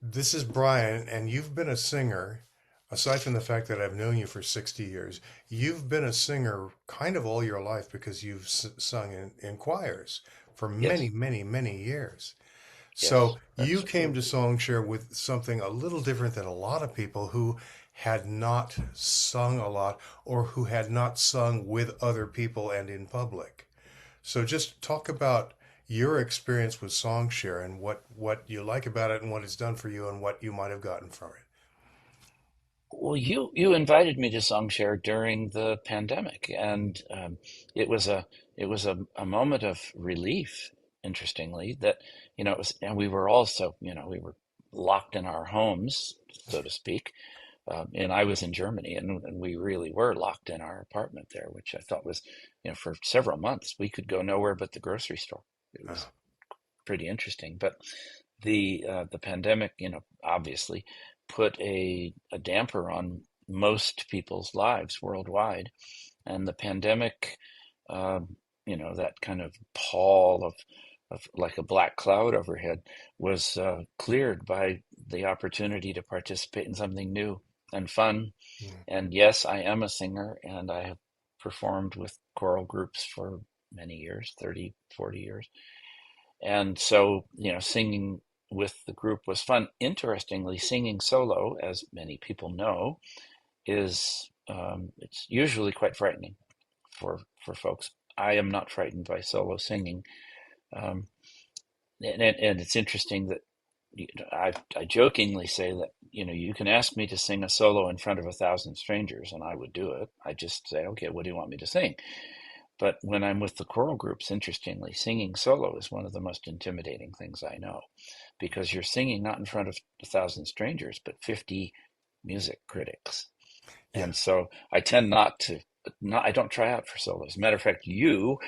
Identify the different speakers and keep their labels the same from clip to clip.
Speaker 1: This is Brian, and you've been a singer, aside from the fact that I've known you for 60 years, you've been a singer kind of all your life because you've sung in choirs for many,
Speaker 2: Yes,
Speaker 1: many, many years.
Speaker 2: yes,
Speaker 1: So you
Speaker 2: that's
Speaker 1: came
Speaker 2: true.
Speaker 1: to SongShare with something a little different than a lot of people who had not sung a lot or who had not sung with other people and in public. So just talk about your experience with SongShare and what you like about it and what it's done for you and what you might have gotten from it.
Speaker 2: Well, you invited me to SongShare during the pandemic, and it was a moment of relief. Interestingly, that it was, and we were also we were locked in our homes, so to speak. And I was in Germany, and we really were locked in our apartment there, which I thought was, for several months we could go nowhere but the grocery store. It was
Speaker 1: Oh,
Speaker 2: pretty interesting. But the pandemic, obviously put a damper on most people's lives worldwide, and the pandemic, that kind of pall of like a black cloud overhead was cleared by the opportunity to participate in something new and fun.
Speaker 1: mm.
Speaker 2: And yes, I am a singer, and I have performed with choral groups for many years, 30, 40 years. And so, singing with the group was fun. Interestingly, singing solo, as many people know, is it's usually quite frightening for folks. I am not frightened by solo singing, um, and it's interesting that I jokingly say that you can ask me to sing a solo in front of 1,000 strangers, and I would do it. I just say, okay, what do you want me to sing? But when I'm with the choral groups, interestingly, singing solo is one of the most intimidating things I know, because you're singing not in front of 1,000 strangers, but 50 music critics.
Speaker 1: Yeah.
Speaker 2: And so I tend not to, not, I don't try out for solos. As a matter of fact, you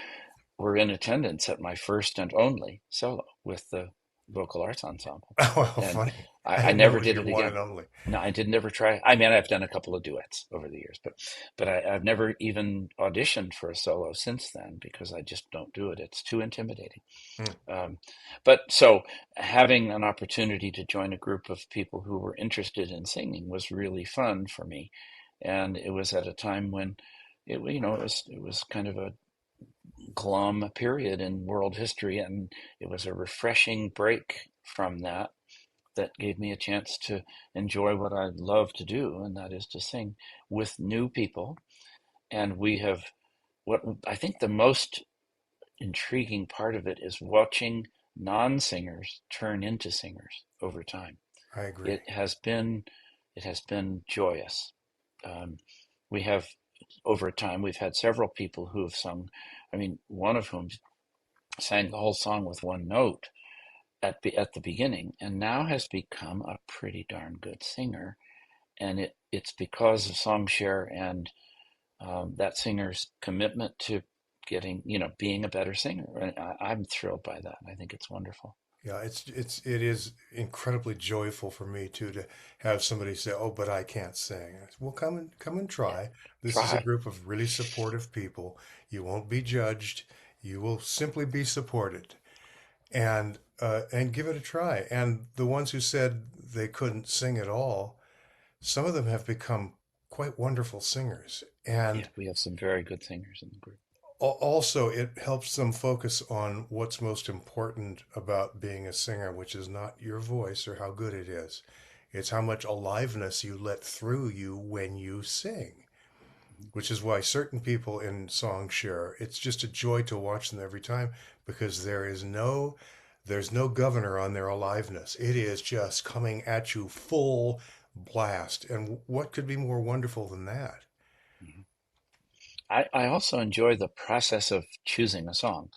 Speaker 2: were in attendance at my first and only solo with the vocal arts ensemble.
Speaker 1: Well,
Speaker 2: And
Speaker 1: funny. I
Speaker 2: I
Speaker 1: didn't know it
Speaker 2: never
Speaker 1: was
Speaker 2: did
Speaker 1: your
Speaker 2: it
Speaker 1: one
Speaker 2: again.
Speaker 1: and only.
Speaker 2: No, I did never try. I mean, I've done a couple of duets over the years, but I've never even auditioned for a solo since then because I just don't do it. It's too intimidating.
Speaker 1: Mm.
Speaker 2: Um, but so having an opportunity to join a group of people who were interested in singing was really fun for me, and it was at a time when it was kind of a glum period in world history, and it was a refreshing break from that gave me a chance to enjoy what I love to do, and that is to sing with new people. And we have what I think the most intriguing part of it is watching non-singers turn into singers over time.
Speaker 1: I agree.
Speaker 2: It has been it has been joyous. Um, we have over time we've had several people who have sung. I mean, one of whom sang the whole song with one note at the beginning, and now has become a pretty darn good singer. And it's because of SongShare and that singer's commitment to being a better singer. And I'm thrilled by that. I think it's wonderful.
Speaker 1: Yeah, it is incredibly joyful for me too to have somebody say, "Oh, but I can't sing." I said, well, come and
Speaker 2: Yeah,
Speaker 1: try. This is a
Speaker 2: try.
Speaker 1: group of really supportive people. You won't be judged. You will simply be supported. And give it a try. And the ones who said they couldn't sing at all, some of them have become quite wonderful singers.
Speaker 2: Yeah,
Speaker 1: And
Speaker 2: we have some very good singers in the group.
Speaker 1: also, it helps them focus on what's most important about being a singer, which is not your voice or how good it is. It's how much aliveness you let through you when you sing, which is why certain people in SongShare, it's just a joy to watch them every time because there's no governor on their aliveness. It is just coming at you full blast. And what could be more wonderful than that?
Speaker 2: Mhm. I also enjoy the process of choosing a song,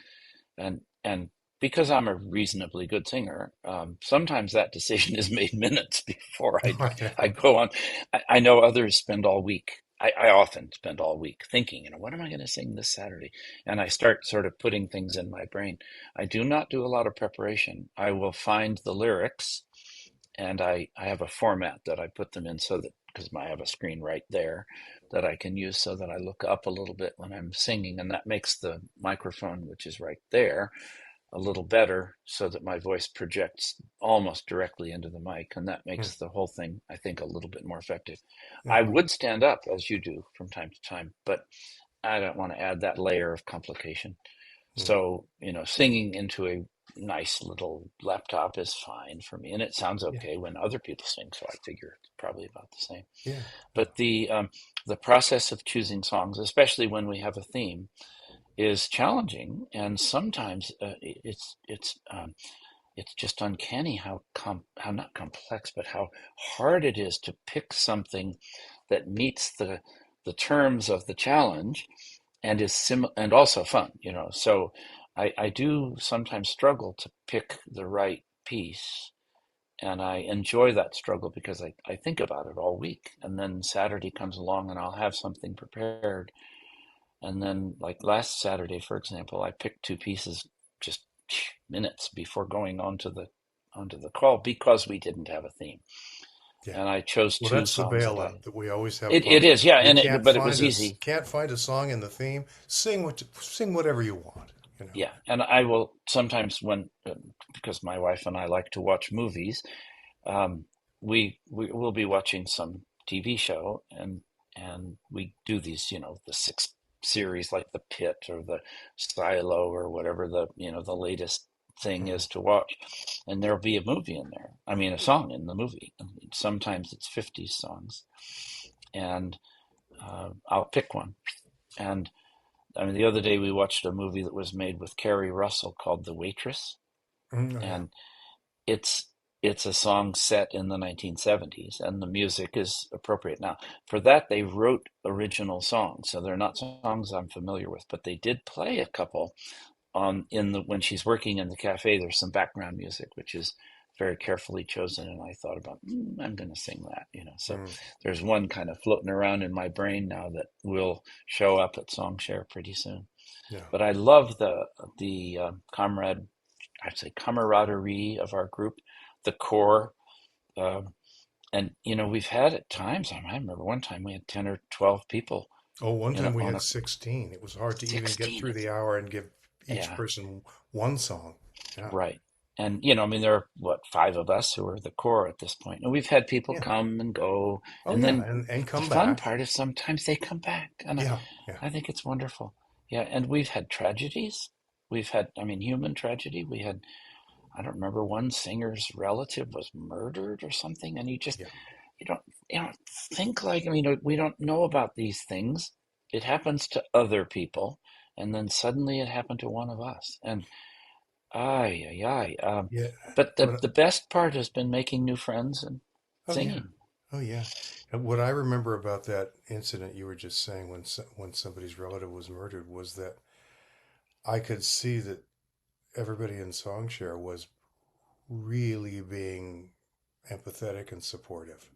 Speaker 2: and because I'm a reasonably good singer, sometimes that decision is made minutes before
Speaker 1: I
Speaker 2: I
Speaker 1: know.
Speaker 2: go on. I know others spend all week. I often spend all week thinking, what am I going to sing this Saturday? And I start sort of putting things in my brain. I do not do a lot of preparation. I will find the lyrics, and I have a format that I put them in so that because I have a screen right there that I can use so that I look up a little bit when I'm singing, and that makes the microphone, which is right there, a little better so that my voice projects almost directly into the mic, and that
Speaker 1: Hmm.
Speaker 2: makes the whole thing, I think, a little bit more effective.
Speaker 1: Yeah.
Speaker 2: I would stand up as you do from time to time, but I don't want to add that layer of complication.
Speaker 1: Hmm.
Speaker 2: So, singing into a nice little laptop is fine for me, and it sounds
Speaker 1: Yeah.
Speaker 2: okay when other people sing, so I figure it's probably about the same.
Speaker 1: Yeah. Yeah.
Speaker 2: But the process of choosing songs, especially when we have a theme, is challenging, and sometimes it's just uncanny how not complex, but how hard it is to pick something that meets the terms of the challenge and and also fun. So I do sometimes struggle to pick the right piece, and I enjoy that struggle because I think about it all week, and then Saturday comes along and I'll have something prepared, and then, like last Saturday, for example, I picked two pieces just minutes before going onto the call because we didn't have a theme,
Speaker 1: Yeah.
Speaker 2: and I chose
Speaker 1: Well,
Speaker 2: two
Speaker 1: that's the
Speaker 2: songs that
Speaker 1: bailout that we always have
Speaker 2: it
Speaker 1: problems.
Speaker 2: is, yeah,
Speaker 1: You
Speaker 2: but it was easy.
Speaker 1: can't find a song in the theme. Sing whatever you want. You know.
Speaker 2: Yeah, and I will sometimes because my wife and I like to watch movies, um, we will be watching some TV show, and we do these, the six series like The Pit or the Silo or whatever the latest thing
Speaker 1: Mhm.
Speaker 2: is to watch, and there'll be a movie in there. I mean, a song in the movie. And sometimes it's 50s songs, and I'll pick one. And I mean, the other day we watched a movie that was made with Carrie Russell called The Waitress,
Speaker 1: Oh yeah.
Speaker 2: and it's it's a song set in the 1970s, and the music is appropriate. Now, for that, they wrote original songs, so they're not songs I'm familiar with, but they did play a couple on in the when she's working in the cafe. There's some background music, which is very carefully chosen, and I thought about, I'm going to sing that. So
Speaker 1: Mm.
Speaker 2: there's one kind of floating around in my brain now that will show up at SongShare pretty soon.
Speaker 1: Yeah.
Speaker 2: But I love the I'd say camaraderie of our group, the core. Um, and, we've had at times, I remember one time we had 10 or 12 people,
Speaker 1: Oh, one time we
Speaker 2: on
Speaker 1: had
Speaker 2: a
Speaker 1: 16. It was hard to even get
Speaker 2: 16.
Speaker 1: through the hour and give each
Speaker 2: Yeah,
Speaker 1: person one song. Yeah.
Speaker 2: right. And, I mean, there are, what, five of us who are the core at this point. And we've had people
Speaker 1: Yeah.
Speaker 2: come and go.
Speaker 1: Oh
Speaker 2: And
Speaker 1: yeah,
Speaker 2: then
Speaker 1: and
Speaker 2: the
Speaker 1: come
Speaker 2: fun
Speaker 1: back.
Speaker 2: part is sometimes they come back. And
Speaker 1: Yeah. Yeah.
Speaker 2: I think it's wonderful. Yeah. And we've had tragedies. We've had, I mean, human tragedy. We had, I don't remember, one singer's relative was murdered or something. And
Speaker 1: Yeah.
Speaker 2: you don't you don't think, like, I mean, we don't know about these things. It happens to other people, and then suddenly it happened to one of us. And ay ay ay.
Speaker 1: Yeah.
Speaker 2: But the
Speaker 1: What
Speaker 2: the best part has been making new friends and
Speaker 1: Oh yeah.
Speaker 2: singing.
Speaker 1: Oh yeah. And what I remember about that incident you were just saying when somebody's relative was murdered was that I could see that everybody in Songshare was really being empathetic and supportive.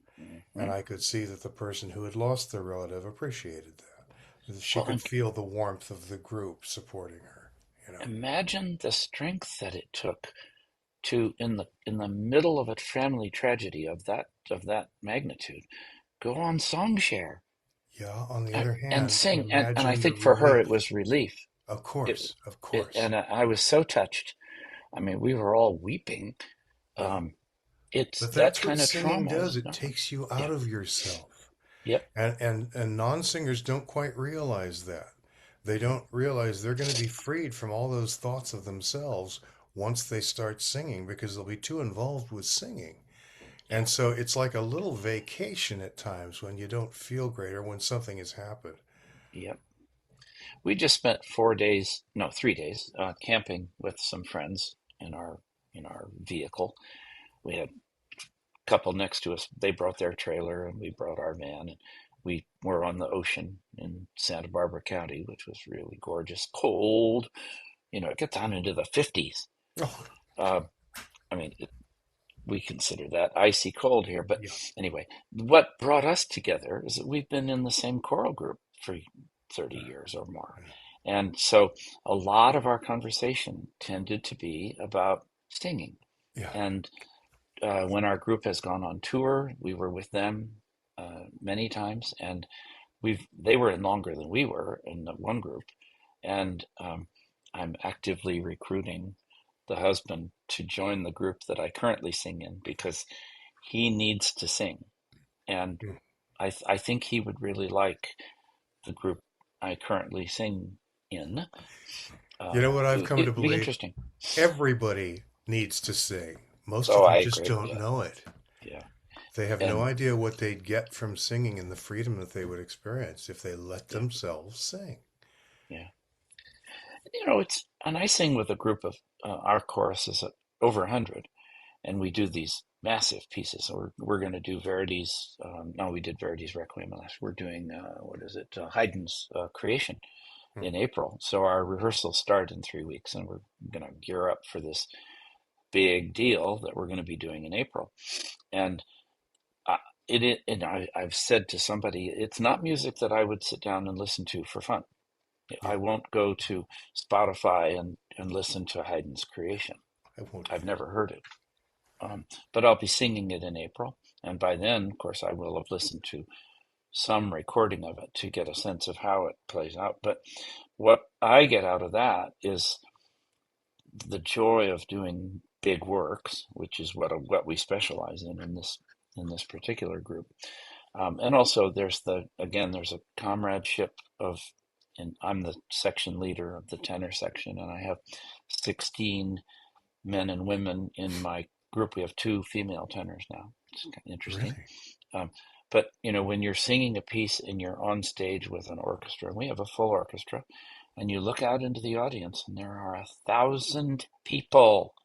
Speaker 1: And
Speaker 2: Mhm.
Speaker 1: I could see that the person who had lost their relative appreciated that. That she
Speaker 2: Well,
Speaker 1: could feel the warmth of the group supporting her, you know.
Speaker 2: imagine the strength that it took to, in the middle of a family tragedy of that magnitude, go on SongShare
Speaker 1: Yeah, on the
Speaker 2: and,
Speaker 1: other
Speaker 2: and
Speaker 1: hand,
Speaker 2: sing. And I
Speaker 1: imagine the
Speaker 2: think for her it
Speaker 1: relief.
Speaker 2: was relief.
Speaker 1: Of
Speaker 2: It,
Speaker 1: course, of
Speaker 2: it
Speaker 1: course.
Speaker 2: and I was so touched. I mean, we were all weeping.
Speaker 1: Yeah.
Speaker 2: Um, it's
Speaker 1: But
Speaker 2: that
Speaker 1: that's what
Speaker 2: kind of
Speaker 1: singing
Speaker 2: trauma
Speaker 1: does.
Speaker 2: is
Speaker 1: It
Speaker 2: nothing.
Speaker 1: takes you out
Speaker 2: Yeah.
Speaker 1: of yourself.
Speaker 2: Yep.
Speaker 1: And non-singers don't quite realize that. They don't realize they're going to be freed from all those thoughts of themselves once they start singing because they'll be too involved with singing.
Speaker 2: Yeah.
Speaker 1: And so it's like a little vacation at times when you don't feel great or when something has happened.
Speaker 2: Yep. We just spent 4 days, no, 3 days, camping with some friends in our vehicle. We had a couple next to us. They brought their trailer, and we brought our van, and we were on the ocean in Santa Barbara County, which was really gorgeous. Cold, it gets down into the 50s.
Speaker 1: Oh,
Speaker 2: Uh, I mean, we consider that icy cold here. But
Speaker 1: yeah.
Speaker 2: anyway, what brought us together is that we've been in the same choral group for 30 years or more. And so a lot of our conversation tended to be about singing.
Speaker 1: Yeah.
Speaker 2: And when our group has gone on tour, we were with them many times, and they were in longer than we were in the one group. And I'm actively recruiting the husband, to join the group that I currently sing in because he needs to sing. And
Speaker 1: Mm.
Speaker 2: I think he would really like the group I currently sing in.
Speaker 1: You know what I've come to
Speaker 2: It'd be
Speaker 1: believe?
Speaker 2: interesting.
Speaker 1: Everybody needs to sing. Most
Speaker 2: Oh,
Speaker 1: of them
Speaker 2: I
Speaker 1: just
Speaker 2: agree.
Speaker 1: don't
Speaker 2: Yeah,
Speaker 1: know it.
Speaker 2: yeah.
Speaker 1: They have no
Speaker 2: And
Speaker 1: idea what they'd get from singing and the freedom that they would experience if they let
Speaker 2: yeah,
Speaker 1: themselves sing.
Speaker 2: yeah. And I sing with a group of our chorus is over 100, and we do these massive pieces. So we're going to do Verdi's. No, we did Verdi's Requiem last. We're doing what is it? Haydn's Creation
Speaker 1: Hmm.
Speaker 2: in April. So our rehearsals start in 3 weeks, and we're going to gear up for this big deal that we're going to be doing in April. And uh, I've said to somebody, it's not music that I would sit down and listen to for fun.
Speaker 1: Yeah,
Speaker 2: I won't go to Spotify and listen to Haydn's Creation.
Speaker 1: I won't
Speaker 2: I've
Speaker 1: either.
Speaker 2: never heard it. But I'll be singing it in April. And by then, of course, I will have listened to some recording of it to get a sense of how it plays out. But what I get out of that is the joy of doing big works, which is what we specialize in this particular group. And also, there's a comradeship of, and I'm the section leader of the tenor section, and I have 16 men and women in my group. We have two female tenors now. It's kind of interesting.
Speaker 1: Really?
Speaker 2: Um, but when you're singing a piece and you're on stage with an orchestra, and we have a full orchestra, and you look out into the audience, and there are 1,000 people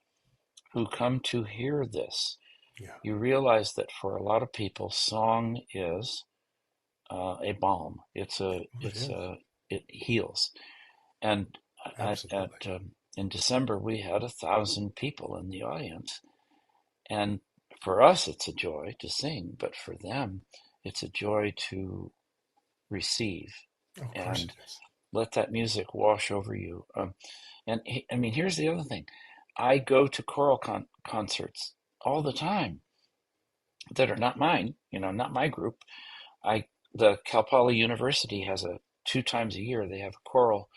Speaker 2: who come to hear this,
Speaker 1: Yeah.
Speaker 2: you realize that for a lot of people, song is a balm.
Speaker 1: Oh, it is.
Speaker 2: It heals. And
Speaker 1: Absolutely.
Speaker 2: in December, we had 1,000 people in the audience, and for us, it's a joy to sing, but for them, it's a joy to receive
Speaker 1: Oh, of course
Speaker 2: and
Speaker 1: it is.
Speaker 2: let that music wash over you. I mean, here's the other thing: I go to choral concerts all the time that are not mine. Not my group. I the Cal Poly University has a 2 times a year they have a choral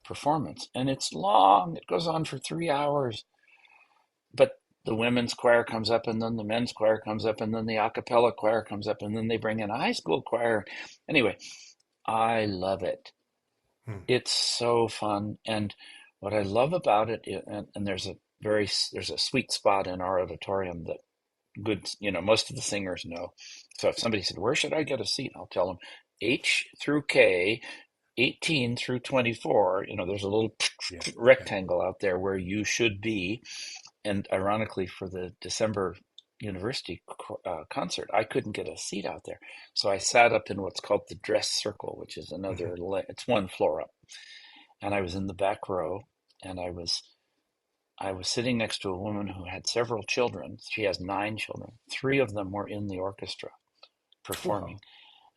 Speaker 2: performance, and it's long. It goes on for 3 hours, but the women's choir comes up, and then the men's choir comes up, and then the a cappella choir comes up, and then they bring in a high school choir. Anyway, I love it.
Speaker 1: Hmm.
Speaker 2: It's so fun, and what I love about it, and there's a sweet spot in our auditorium that most of the singers know. So if somebody said, "Where should I get a seat?" I'll tell them H through K, 18 through 24. There's a little
Speaker 1: Yeah. Yeah.
Speaker 2: rectangle out there where you should be. And ironically, for the December university concert, I couldn't get a seat out there. So I sat up in what's called the dress circle, which is
Speaker 1: Hmm.
Speaker 2: it's one floor up. And I was in the back row, and I was sitting next to a woman who had several children. She has 9 children. 3 of them were in the orchestra
Speaker 1: Wow.
Speaker 2: performing.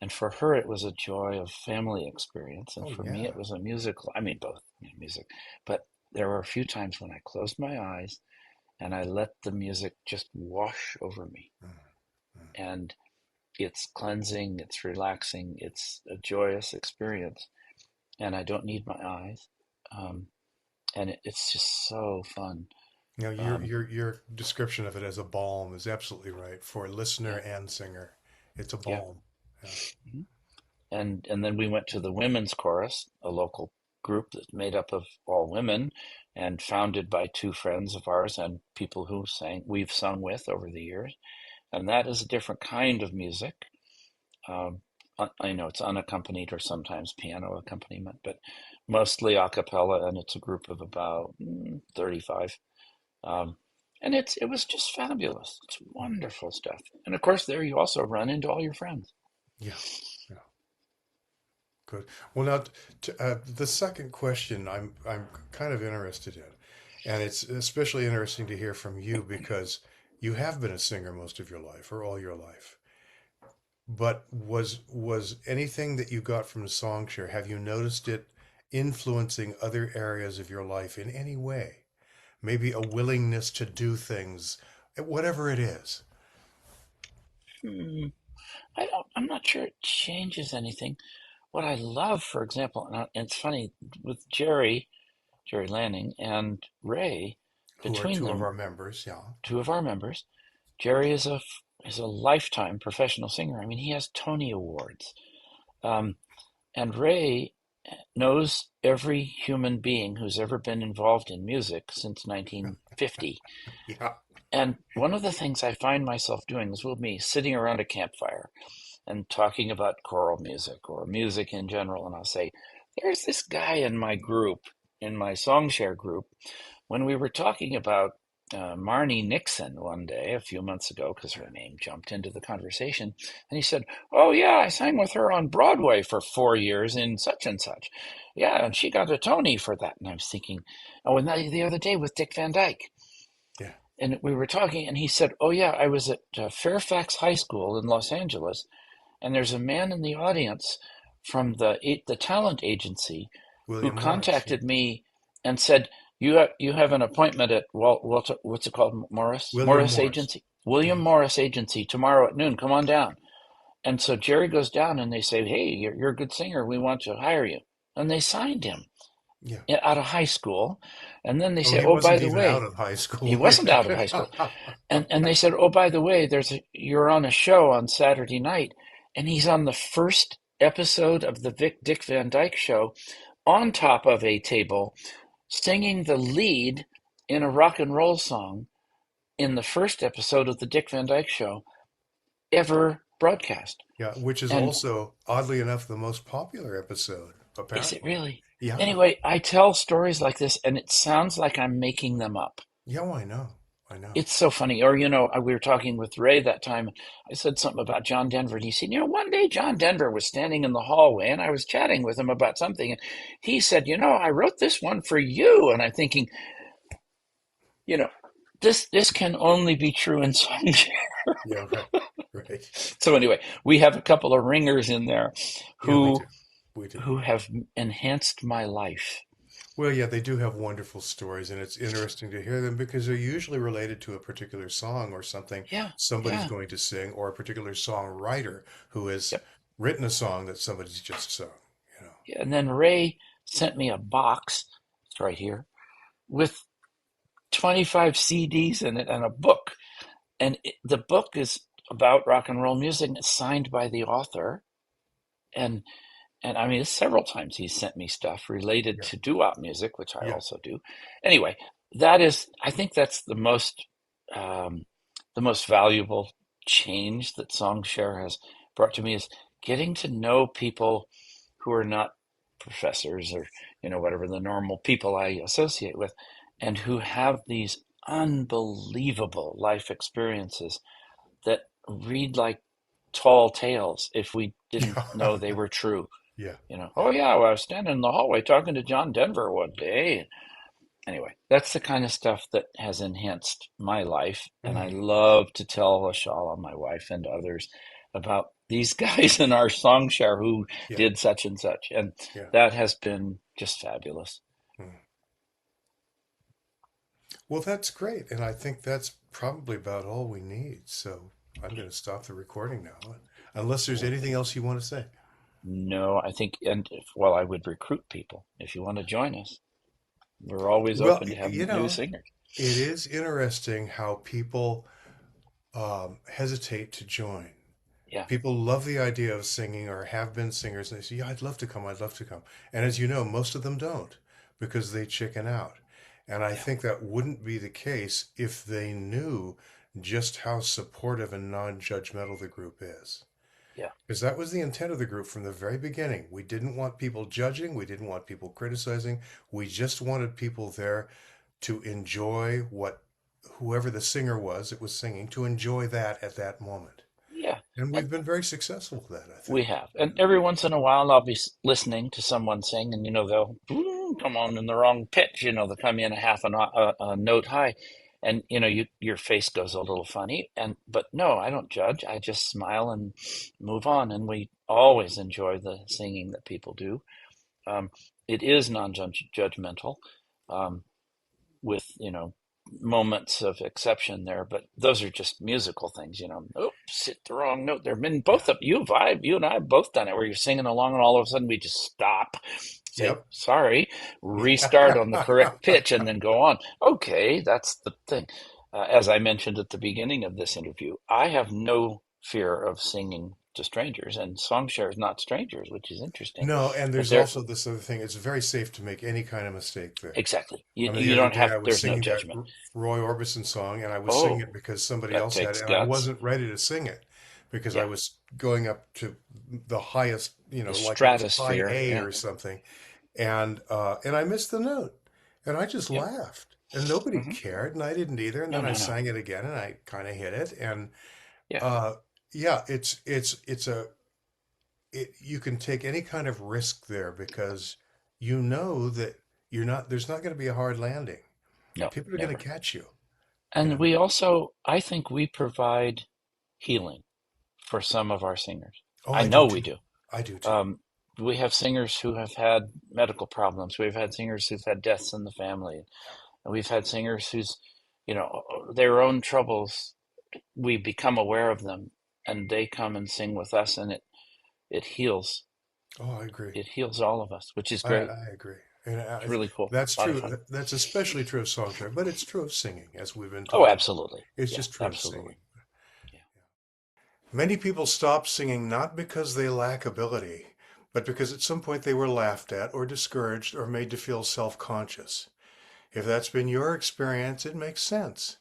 Speaker 2: And for her, it was a joy of family experience. And
Speaker 1: Oh,
Speaker 2: for me,
Speaker 1: yeah.
Speaker 2: it was a musical. I mean, both music. But there were a few times when I closed my eyes and I let the music just wash over me.
Speaker 1: Mm-hmm.
Speaker 2: And it's cleansing, it's relaxing, it's a joyous experience. And I don't need my eyes. Um, and it's just so fun.
Speaker 1: You know, your
Speaker 2: Um,
Speaker 1: your your description of it as a balm is absolutely right for listener
Speaker 2: yeah,
Speaker 1: and singer. It's a
Speaker 2: yeah.
Speaker 1: balm. Yeah.
Speaker 2: Mhm. And then we went to the women's chorus, a local group that's made up of all women and founded by two friends of ours and people who we've sung with over the years. And that is a different kind of music. Um, I know it's unaccompanied or sometimes piano accompaniment, but mostly a cappella, and it's a group of about 35. Um, and it was just fabulous. It's wonderful stuff. And of course, there you also run into all your friends.
Speaker 1: Yeah. Yeah. Good. Well, now the second question I'm kind of interested in, and it's especially interesting to hear from you because you have been a singer most of your life or all your life. But was anything that you got from the SongShare, have you noticed it influencing other areas of your life in any way? Maybe a willingness to do things, whatever it is.
Speaker 2: Hmm, I'm not sure it changes anything. What I love, for example, and it's funny with Jerry Lanning and Ray,
Speaker 1: Who are
Speaker 2: between
Speaker 1: two of
Speaker 2: them,
Speaker 1: our members, yeah.
Speaker 2: two of our members. Jerry is a lifetime professional singer. I mean, he has Tony Awards. Um, and Ray knows every human being who's ever been involved in music since 1950.
Speaker 1: Yeah.
Speaker 2: And one of the things I find myself doing is with me sitting around a campfire and talking about choral music or music in general. And I'll say, there's this guy in my group, in my SongShare group, when we were talking about Marnie Nixon one day a few months ago, because her name jumped into the conversation, and he said, "Oh yeah, I sang with her on Broadway for 4 years in such and such. Yeah, and she got a Tony for that." And I was thinking, oh, and the other day with Dick Van Dyke,
Speaker 1: Yeah.
Speaker 2: and we were talking, and he said, "Oh yeah, I was at Fairfax High School in Los Angeles, and there's a man in the audience from the talent agency who
Speaker 1: William Morris, yeah.
Speaker 2: contacted me and said, you have an appointment at what's it called,
Speaker 1: William
Speaker 2: Morris
Speaker 1: Morris.
Speaker 2: Agency, William
Speaker 1: Mhm.
Speaker 2: Morris Agency, tomorrow at noon. Come on down." And so Jerry goes down, and they say, "Hey, you're a good singer. We want to hire you." And they signed him
Speaker 1: Yeah.
Speaker 2: out of high school. And then they
Speaker 1: Oh,
Speaker 2: say,
Speaker 1: he
Speaker 2: "Oh, by
Speaker 1: wasn't
Speaker 2: the
Speaker 1: even out
Speaker 2: way,"
Speaker 1: of high
Speaker 2: he
Speaker 1: school
Speaker 2: wasn't out of high
Speaker 1: yet.
Speaker 2: school. And they said, "Oh, by the way, you're on a show on Saturday night," and he's on the first episode of the Dick Van Dyke Show, on top of a table, singing the lead in a rock and roll song in the first episode of the Dick Van Dyke Show ever broadcast.
Speaker 1: Yeah, which is
Speaker 2: And
Speaker 1: also, oddly enough, the most popular episode,
Speaker 2: is it
Speaker 1: apparently.
Speaker 2: really?
Speaker 1: Yeah.
Speaker 2: Anyway, I tell stories like this, and it sounds like I'm making them up.
Speaker 1: Yeah, well, I know. I know.
Speaker 2: It's so funny. Or, we were talking with Ray that time. I said something about John Denver, and he said, one day John Denver was standing in the hallway, and I was chatting with him about something, and he said, I wrote this one for you. And I'm thinking, you know, this can only be true in SongShare.
Speaker 1: Yeah, right. Right.
Speaker 2: So anyway, we have a couple of ringers in there
Speaker 1: Yeah, we do.
Speaker 2: who
Speaker 1: We do.
Speaker 2: who have enhanced my life.
Speaker 1: Well, yeah, they do have wonderful stories, and it's interesting to hear them because they're usually related to a particular song or something
Speaker 2: Yeah,
Speaker 1: somebody's
Speaker 2: yeah,
Speaker 1: going to sing, or a particular songwriter who has
Speaker 2: yep.
Speaker 1: written a song that somebody's just sung, you know.
Speaker 2: Yeah, and then Ray sent me a box, it's right here, with 25 CDs in it and a book. And the book is about rock and roll music, and it's signed by the author. And and I mean, several times he's sent me stuff related
Speaker 1: Yeah.
Speaker 2: to doo-wop music, which I
Speaker 1: Yeah.
Speaker 2: also do. Anyway, I think that's um, the most valuable change that SongShare has brought to me, is getting to know people who are not professors or, whatever the normal people I associate with, and who have these unbelievable life experiences that read like tall tales if we didn't
Speaker 1: Yeah.
Speaker 2: know they were true.
Speaker 1: Yeah.
Speaker 2: Oh
Speaker 1: Yeah.
Speaker 2: yeah, well, I was standing in the hallway talking to John Denver one day. Anyway, that's the kind of stuff that has enhanced my life, and I
Speaker 1: Mm.
Speaker 2: love to tell Ashala, my wife, and others about these guys in our SongShare who
Speaker 1: Yeah.
Speaker 2: did such and such, and
Speaker 1: Yeah.
Speaker 2: that has been just fabulous.
Speaker 1: Mm. Well, that's great, and I think that's probably about all we need. So I'm going to stop the recording now, unless there's anything else you want to say.
Speaker 2: No, I think, and well, I would recruit people if you want to join us. We're always
Speaker 1: Well,
Speaker 2: open to have
Speaker 1: you
Speaker 2: new
Speaker 1: know,
Speaker 2: singers.
Speaker 1: it is interesting how people hesitate to join.
Speaker 2: Yeah,
Speaker 1: People love the idea of singing or have been singers, and they say, "Yeah, I'd love to come. I'd love to come." And as you know, most of them don't because they chicken out. And I
Speaker 2: yeah,
Speaker 1: think that wouldn't be the case if they knew just how supportive and non-judgmental the group is.
Speaker 2: yeah,
Speaker 1: Because that was the intent of the group from the very beginning. We didn't want people judging, we didn't want people criticizing. We just wanted people there to enjoy what whoever the singer was that was singing, to enjoy that at that moment.
Speaker 2: yeah.
Speaker 1: And
Speaker 2: And
Speaker 1: we've been very successful with that, I
Speaker 2: we
Speaker 1: think.
Speaker 2: have. And every once in a while, I'll be listening to someone sing, and they'll come on in the wrong pitch. They'll come in a half a note high, and your face goes a little funny. But no, I don't judge. I just smile and move on. And we always enjoy the singing that people do. Um, it is non-judgmental, um, with moments of exception there, but those are just musical things. Oops, hit the wrong note there. I mean,
Speaker 1: Yeah.
Speaker 2: both of you and I have both done it, where you're singing along and all of a sudden we just stop say,
Speaker 1: Yep.
Speaker 2: sorry, restart on the correct pitch, and then go on. Okay, that's the thing. As I mentioned at the beginning of this interview, I have no fear of singing to strangers, and SongShare is not strangers, which is interesting.
Speaker 1: No, and
Speaker 2: But
Speaker 1: there's
Speaker 2: they're
Speaker 1: also this other thing. It's very safe to make any kind of mistake there.
Speaker 2: exactly
Speaker 1: I mean, the
Speaker 2: you
Speaker 1: other
Speaker 2: don't
Speaker 1: day
Speaker 2: have.
Speaker 1: I was
Speaker 2: There's no
Speaker 1: singing that
Speaker 2: judgment.
Speaker 1: Roy Orbison song, and I was singing it
Speaker 2: Oh,
Speaker 1: because somebody
Speaker 2: that
Speaker 1: else had
Speaker 2: takes
Speaker 1: it, and I
Speaker 2: guts.
Speaker 1: wasn't ready to sing it because I
Speaker 2: Yeah,
Speaker 1: was going up to the highest,
Speaker 2: the
Speaker 1: like it was high
Speaker 2: stratosphere.
Speaker 1: A
Speaker 2: Yeah,
Speaker 1: or something, and I missed the note, and I just
Speaker 2: yeah.
Speaker 1: laughed, and nobody
Speaker 2: Hmm.
Speaker 1: cared, and I didn't either. And
Speaker 2: No,
Speaker 1: then I
Speaker 2: no, no.
Speaker 1: sang it again, and I kind of hit it, and
Speaker 2: Yeah,
Speaker 1: uh, yeah, you can take any kind of risk there because you know that there's not going to be a hard landing.
Speaker 2: no,
Speaker 1: People are going to
Speaker 2: never.
Speaker 1: catch you.
Speaker 2: And
Speaker 1: And
Speaker 2: we also, I think we provide healing for some of our singers.
Speaker 1: oh,
Speaker 2: I
Speaker 1: I do
Speaker 2: know we
Speaker 1: too.
Speaker 2: do.
Speaker 1: I do too.
Speaker 2: Um, we have singers who have had medical problems. We've had singers who've had deaths in the family. And we've had singers whose, their own troubles, we become aware of them and they come and sing with us and it heals.
Speaker 1: Oh, I agree.
Speaker 2: It heals all of us, which is
Speaker 1: I,
Speaker 2: great.
Speaker 1: I agree. And
Speaker 2: It's really cool.
Speaker 1: that's
Speaker 2: A lot of
Speaker 1: true.
Speaker 2: fun.
Speaker 1: That's especially true of songwriting, but it's true of singing, as we've been
Speaker 2: Oh,
Speaker 1: talking about.
Speaker 2: absolutely.
Speaker 1: It's
Speaker 2: Yeah,
Speaker 1: just true of
Speaker 2: absolutely.
Speaker 1: singing.
Speaker 2: Yeah.
Speaker 1: Many people stop singing not because they lack ability, but because at some point they were laughed at or discouraged or made to feel self-conscious. If that's been your experience, it makes sense.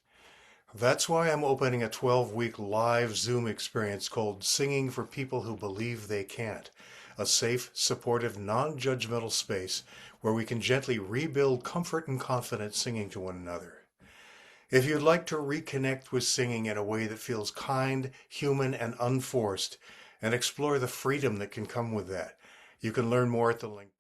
Speaker 1: That's why I'm opening a 12-week live Zoom experience called Singing for People Who Believe They Can't, a safe, supportive, non-judgmental space where we can gently rebuild comfort and confidence singing to one another. If you'd like to reconnect with singing in a way that feels kind, human, and unforced, and explore the freedom that can come with that, you can learn more at the link.